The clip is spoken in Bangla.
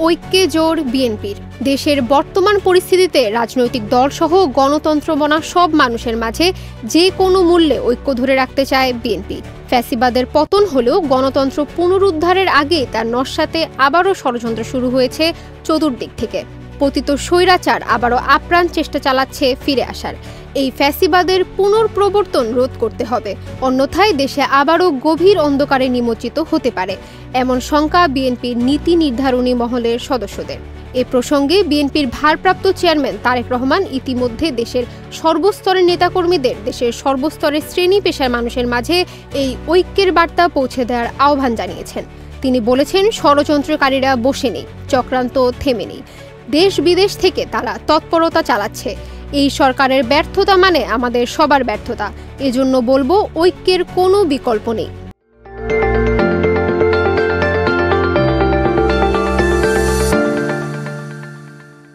ঐক্যে জোর বিএনপির। দেশের বর্তমান পরিস্থিতিতে রাজনৈতিক দলসহ গণতন্ত্র মনা সব মানুষের মাঝে যে কোনো মূল্যে ঐক্য ধরে রাখতে চায় বিএনপি। ফ্যাসিবাদের পতন হলেও গণতন্ত্র পুনরুদ্ধারের আগে তার নস্যাতে আবারও ষড়যন্ত্র শুরু হয়েছে চতুর্দিক থেকে। পতিত স্বৈরাচার আবারও আপ্রাণ চেষ্টা চালাচ্ছে ফিরে আসার। এই ফ্যাসিবাদের পুনঃপ্রবর্তন রোধ করতে হবে, অন্যথায় দেশে আবারও গভীর অন্ধকারে নিমজ্জিত হতে পারে, এমন শঙ্কা বিএনপির নীতি নির্ধারণী মহলের সদস্যদের। এ প্রসঙ্গে বিএনপির ভারপ্রাপ্ত চেয়ারম্যান তারেক রহমান ইতিমধ্যে দেশের সর্বস্তরের নেতাকর্মীদের দেশের সর্বস্তরের শ্রেণী পেশার মানুষের মাঝে এই ঐক্যের বার্তা পৌঁছে দেওয়ার আহ্বান জানিয়েছেন। তিনি বলেছেন, ষড়যন্ত্রকারীরা বসে নেই, চক্রান্ত থেমে নেই, দেশ বিদেশ থেকে তারা তৎপরতা চালাচ্ছে। এই সরকারের ব্যর্থতা মানে আমাদের সবার ব্যর্থতা। এজন্য বলবো, ঐক্যের কোনো বিকল্প নেই।